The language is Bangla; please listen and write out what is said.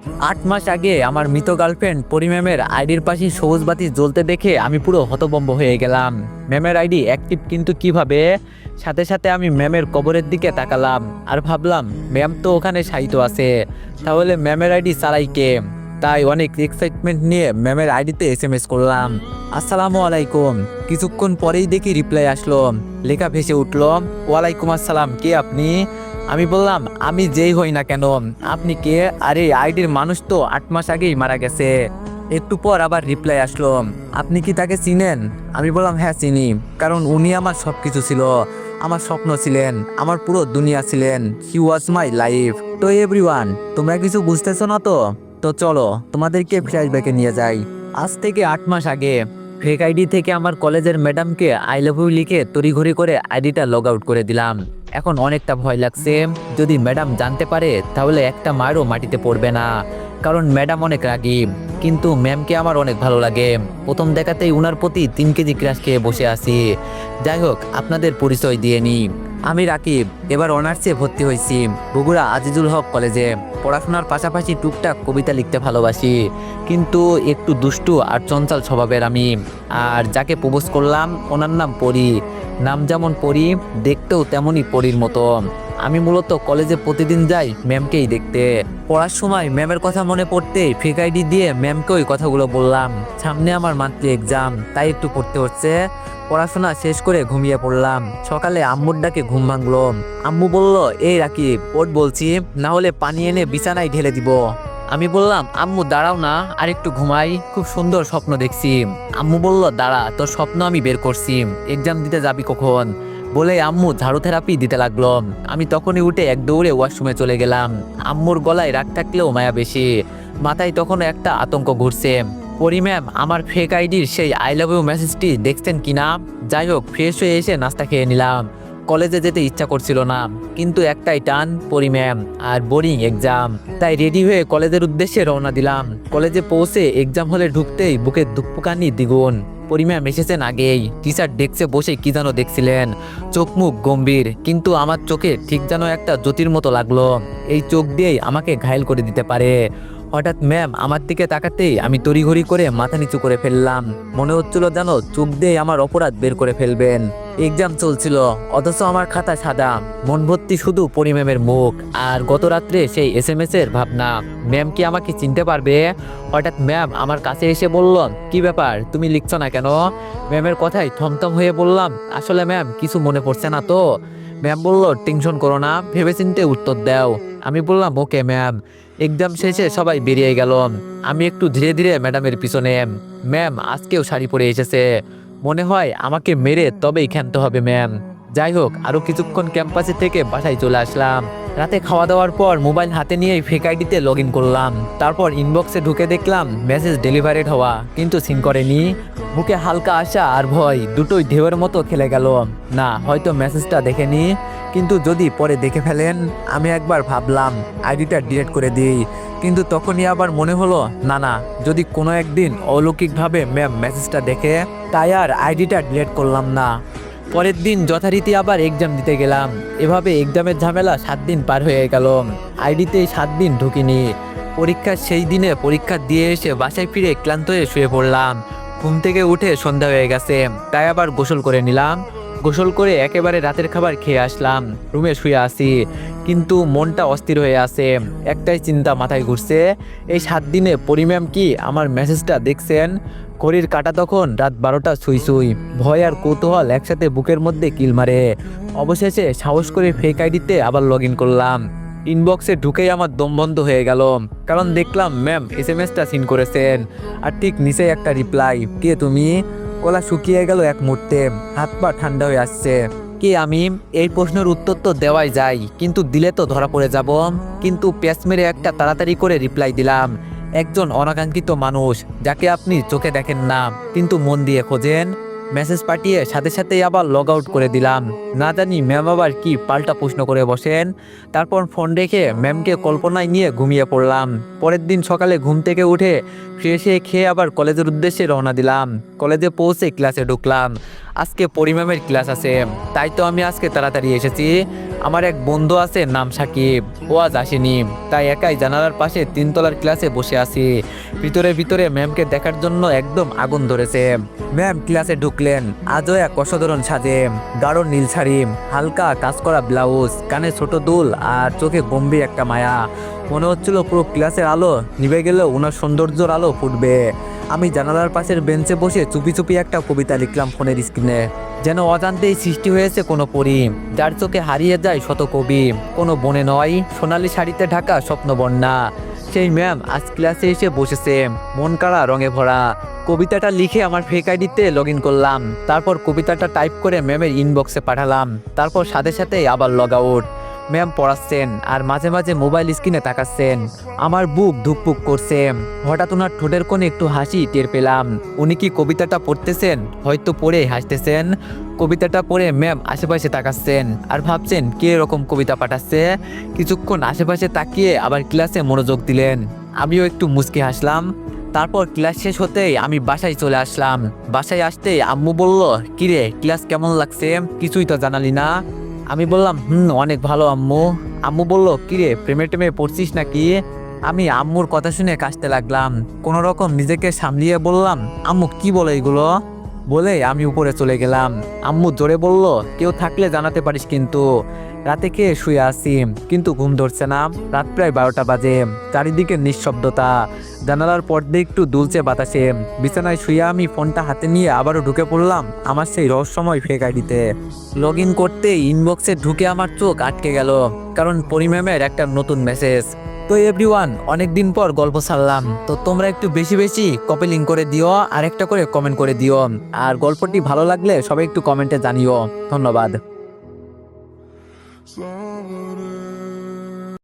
8 মাস আগে আমার মৃত গার্লফ্রেন্ড পরি ম্যামের আইডির পাশে সবুজ বাতি জ্বলতে দেখে আমি পুরো হতভম্ব হয়ে গেলাম। ম্যামের আইডি অ্যাক্টিভ, কিন্তু কিভাবে? সাথে সাথে আমি ম্যামের কবরের দিকে তাকালাম আর ভাবলাম ম্যাম তো ওখানে শায়িত আছে, তাহলে ম্যামের আইডি চালাই কে? তাই অনেক এক্সাইটমেন্ট নিয়ে ম্যামের আইডিতে এসএমএস করলাম, আসসালামু আলাইকুম। কিছুক্ষণ পরেই দেখি রিপ্লাই আসলো, লেখা ভেসে উঠল, ওয়ালাইকুম আসসালাম, কে আপনি? আমি বললাম, আমি যেই হই না কেন, আপনি কে? আরে আইডির মানুষ তো 8 মাস আগেই মারা গেছে। একটু পর আবার রিপ্লাই আসলো, আপনি কি তাকে চিনেন? আমি বললাম, হ্যাঁ চিনি, কারণ উনি আমার সব কিছু ছিল, আমার স্বপ্ন ছিলেন, আমার পুরো দুনিয়া ছিলেন, হি ওয়াজ মাই লাইফ। তো এভরিওয়ান, তোমরা কিছু বুঝতেছো না তো? তো চলো তোমাদেরকে ফ্ল্যাশব্যাকে নিয়ে যাই। আজ থেকে 8 মাস আগে ফেক আইডি থেকে আমার কলেজের ম্যাডামকে আই লাভ ইউ লিখে তড়িঘড়ি করে আইডিটা লগ আউট করে দিলাম। এখন অনেকটা ভয় লাগছে, যদি ম্যাডাম জানতে পারে তাহলে একটা মারও মাটিতে পড়বে না, কারণ ম্যাডাম অনেক রাগী। কিন্তু ম্যামকে আমার অনেক ভালো লাগে, প্রথম দেখাতেই উনার প্রতি 3 কেজি ক্রাশ খেয়ে বসে আছি। যাই হোক, আপনাদের পরিচয় দিয়ে নিই, আমি রাকিব, এবার অনার্সে ভর্তি হয়েছি বগুড়া আজিজুল হক কলেজে। পড়াশোনার পাশাপাশি টুকটাক কবিতা লিখতে ভালোবাসি, কিন্তু একটু দুষ্টু আর চঞ্চল স্বভাবের আমি। আর যাকে প্রপোজ করলাম ওনার নাম পরি, নাম যেমন পরি দেখতেও তেমনই পরির মতো। আমি মূলত কলেজে প্রতিদিন যাই ম্যামকেই দেখতে। পড়ার সময় ম্যামের কথা মনে পড়তে ফেক আইডি দিয়ে ম্যামকে ওই কথাগুলো বললাম। সামনে আমার মান্থলি এক্সাম, তাই একটু পড়তে হচ্ছে। পড়াশোনা শেষ করে ঘুমিয়ে পড়লাম। সকালে আম্মুর ডাকে ঘুম ভাঙলো। আম্মু বলল, এই রাকিব ওঠ বলছি, না হলে পানি এনে বিছানায় ঢেলে দিব। আমি বললাম, আম্মু দাঁড়াও না, আর একটু ঘুমাই, খুব সুন্দর স্বপ্ন দেখছি। আম্মু বলল, দাঁড়া, তোর স্বপ্ন আমি বের করছি, এক্সাম দিতে যাবি কখন? বলে আম্মু ঝাড়ু থেরাপি দিতে লাগলো। আমি তখনই উঠে এক দৌড়ে ওয়াশরুমে চলে গেলাম। আম্মুর গলায় রাগ থাকলেও মায়া বেশি, মাথায় তখনও একটা আতঙ্ক ঘুরছে। পরি ম্যাম আমার ফেক আইডির সেই আই লাভ ইউ মেসেজটি দেখছেন কিনা? যাই হোক, ফ্রেশ হয়ে এসে নাস্তা খেয়ে নিলাম। কলেজে যেতে ইচ্ছা করছিল না, কিন্তু একটাই টান, পরি ম্যাম আর বোরিং এক্সাম। তাই রেডি হয়ে কলেজের উদ্দেশ্যে রওনা দিলাম। কলেজে পৌঁছে এক্সাম হলে ঢুকতেই বুকের ধুকপুকানি দ্বিগুণ। পরি ম্যাম এসেছেন আগেই, টিচার ডেস্কে বসে কি যেন দেখছিলেন, চোখ মুখ গম্ভীর, কিন্তু আমার চোখে ঠিক যেন একটা জ্যোতির মতো লাগলো, এই চোখ দিয়েই আমাকে ঘায়েল করে দিতে পারে। হঠাৎ ম্যাম আমার দিকে তাকাতেই আমি তড়িঘড়ি করে মাথা নিচু করে ফেললাম। মনে হচ্ছিল যেন চোখ দিয়ে আমার অপরাধ বের করে ফেলবেন। এক্সাম চলছিল, অথচ আমার খাতা সাদা, মন ভর্তি শুধু পরি ম্যামের মুখ আর গত রাত্রে সেই এসএমএস এর ভাবনা। ম্যাম কি আমাকে চিনতে পারবে? হঠাৎ ম্যাম আমার কাছে এসে বলল, কি ব্যাপার, তুমি লিখছো না কেন? ম্যামের কথায় থমথম হয়ে বললাম, আসলে ম্যাম কিছু মনে পড়ছে না তো। ম্যাম বলল, টেনশন করো না, ভেবেচিন্তে উত্তর দাও। আমি বললাম, ওকে ম্যাম। এক্সাম শেষে সবাই বেরিয়ে গেল, আমি একটু ধীরে ধীরে ম্যাডামের পিছনে। ম্যাম আজকেও শাড়ি পরে এসেছে, মনে হয় আমাকে মেরে তবেই ক্ষান্ত হবে ম্যাম। যাই হোক, আরো কিছুক্ষণ ক্যাম্পাসে থেকে বাসায় চলে আসলাম। রাতে খাওয়া দাওয়ার পর মোবাইল হাতে নিয়ে ফেক আইডিতে লগ ইন করলাম। তারপর ইনবক্সে ঢুকে দেখলাম মেসেজ ডেলিভারেড হওয়া, কিন্তু সিন করেনি। বুকে হালকা আশা আর ভয় দুটোই ঢেউয়ের মতো খেলে গেল। না, হয়তো মেসেজটা দেখেনি, কিন্তু যদি পরে দেখে ফেলেন। আমি একবার ভাবলাম আইডিটা ডিলিট করে দিই, কিন্তু তখনই আবার মনে হলো, না না, যদি কোনো একদিন অলৌকিকভাবে ম্যাম মেসেজটা দেখে, তাই আর আইডিটা ডিলিট করলাম না। পরের দিন যথারীতি আবার এক্সাম দিতে গেলাম। এভাবে এক্সামের ঝামেলা 7 দিন পার হয়ে গেল। আইডিতে 7 দিন ঢুকিনি। পরীক্ষার সেই দিনে পরীক্ষা দিয়ে এসে বাসায় ফিরে ক্লান্ত হয়ে শুয়ে পড়লাম। ঘুম থেকে উঠে সন্ধ্যা হয়ে গেছে, তাই আবার গোসল করে নিলাম। গোসল করে একেবারে রাতের খাবার খেয়ে আসলাম, রুমে শুয়ে আসি, কিন্তু মনটা অস্থির হয়ে আছে। একটাই চিন্তা মাথায় ঘুরছে, এই 7 দিনে পরি ম্যাম কি আমার মেসেজটা দেখছেন? ঘড়ির কাঁটা তখন রাত 12টা ছুঁই ছুঁই। ভয় আর কৌতূহল একসাথে বুকের মধ্যে কিল মারে। অবশেষে সাহস করে ফেক আইডিতে আবার লগ ইন করলাম। ইনবক্সে ঢুকেই আমার দম বন্ধ হয়ে গেল, কারণ দেখলাম ম্যাম এসএমএসটা সিন করেছেন, আর ঠিক নিচে একটা রিপ্লাই, কে তুমি? গলা শুকিয়ে গেল এক মুহূর্তে, হাত পা ঠান্ডা হয়ে আসছে। কে আমি? এই প্রশ্নের উত্তর তো দেওয়াই যায়, কিন্তু দিলে তো ধরা পড়ে যাব। কিন্তু প্যাচ মেরে একটা তাড়াতাড়ি করে রিপ্লাই দিলাম, একজন অনাকাঙ্ক্ষিত মানুষ যাকে আপনি চোখে দেখেন না, কিন্তু মন দিয়ে খোঁজেন। মেসেজ পাঠিয়ে সাথে সাথেই আবার লগ আউট করে দিলাম। না জানি ম্যাম আবার কি পাল্টা প্রশ্ন করে বসেন। তারপর ফোন রেখে ম্যামকে কল্পনায় নিয়ে ঘুমিয়ে পড়লাম। পরের দিন সকালে ঘুম থেকে উঠে ফ্রেশ হয়ে খেয়ে আবার কলেজের উদ্দেশ্যে রওনা দিলাম। কলেজে পৌঁছে ক্লাসে ঢুকলাম। আজকে পরি ম্যামের ক্লাস আছে, তাই তো আমি আজকে তাড়াতাড়ি এসেছি। আমার এক বন্ধু আছে নাম সাকিব, ও আজ আসেনি, তাই একাই জানালার পাশে 3 তলার ক্লাসে বসে আছি। ভিতরে ভিতরে ম্যামকে দেখার জন্য একদম আগুন ধরেছে। ম্যাম ক্লাসে ঢুকলেন, আজও এক অসাধারণ সাজে, গাঢ় নীল শাড়ি, হালকা কাজ করা ব্লাউজ, কানে ছোট দুল আর চোখে গম্ভীর একটা মায়া। মনে হচ্ছিল পুরো ক্লাসের আলো নিভে গেলেও ওনার সৌন্দর্যের আলো ফুটবে। আমি জানালার পাশের বেঞ্চে বসে চুপি চুপি একটা কবিতা লিখলাম ফোনের স্ক্রিনে। যেন অজান্তেই সৃষ্টি হয়েছে কোনো পরী, যার চোখে হারিয়ে যায় শত কবি। কোনো বনে নয়, সোনালি শাড়িতে ঢাকা স্বপ্ন বন্যা। সেই ম্যাম আজ ক্লাসে এসে বসেছে, মন কাড়া রঙে ভরা। কবিতাটা লিখে আমার ফেক আইডিতে লগ ইন করলাম, তারপর কবিতাটা টাইপ করে ম্যামের ইনবক্সে পাঠালাম, তারপর সাথে সাথে আবার লগ আউট। ম্যাম পড়াচ্ছেন আর মাঝে মাঝে মোবাইল স্ক্রিনে তাকাচ্ছেন। আমার বুক ধুকপুক করছে। হঠাৎ ওনার ঠোঁটের কোণে একটু হাসি টের পেলাম। উনি কি কবিতাটা পড়তেছেন, হয়তো পড়ে হাসতেছেন। কবিতাটা পড়ে ম্যাম আশেপাশে তাকাচ্ছেন আর ভাবছেন কে এরকম কবিতা পাঠাচ্ছে। কিছুক্ষণ আশেপাশে তাকিয়ে আবার ক্লাসে মনোযোগ দিলেন। আমিও একটু মুচকি হাসলাম। তারপর ক্লাস শেষ হতেই আমি বাসায় চলে আসলাম। বাসায় আসতেই আম্মু বলল, কিরে ক্লাস কেমন লাগছে, কিছুই তো জানালি না। আমি বললাম অনেক ভালো আম্মু। আম্মু বলল, কিরে প্রেমে টেমে পড়ছিস নাকি। আমি আম্মুর কথা শুনে কাশতে লাগলাম। কোনো রকম নিজেকে সামলিয়ে বললাম, আম্মু কি বলে এগুলো। বলে আমি উপরে চলে গেলাম। আম্মু জোরে বলল, কেউ থাকলে জানাতে পারিস কিন্তু। রাতে খেয়ে শুয়ে আছি, কিন্তু ঘুম ধরছে না। রাত প্রায় 12টা বাজে, চারিদিকে নিঃশব্দতা। জানালার পর্দে একটু দুলছে বাতাসে। বিছানায় শুয়ে আমি ফোনটা হাতে নিয়ে আবারও ঢুকে পড়লাম আমার সেই রহস্যময় ফেক আইডিতে। লগ ইন করতে ইনবক্সে ঢুকে আমার চোখ আটকে গেল, কারণ পরিম্যামের একটা নতুন মেসেজ। তো এভরিওয়ান, অনেকদিন পর গল্প ছাড়লাম, তো তোমরা একটু বেশি বেশি কপি লিঙ্ক করে দিও আর একটা করে কমেন্ট করে দিও। আর গল্পটি ভালো লাগলে সবাই একটু কমেন্টে জানিও। ধন্যবাদ।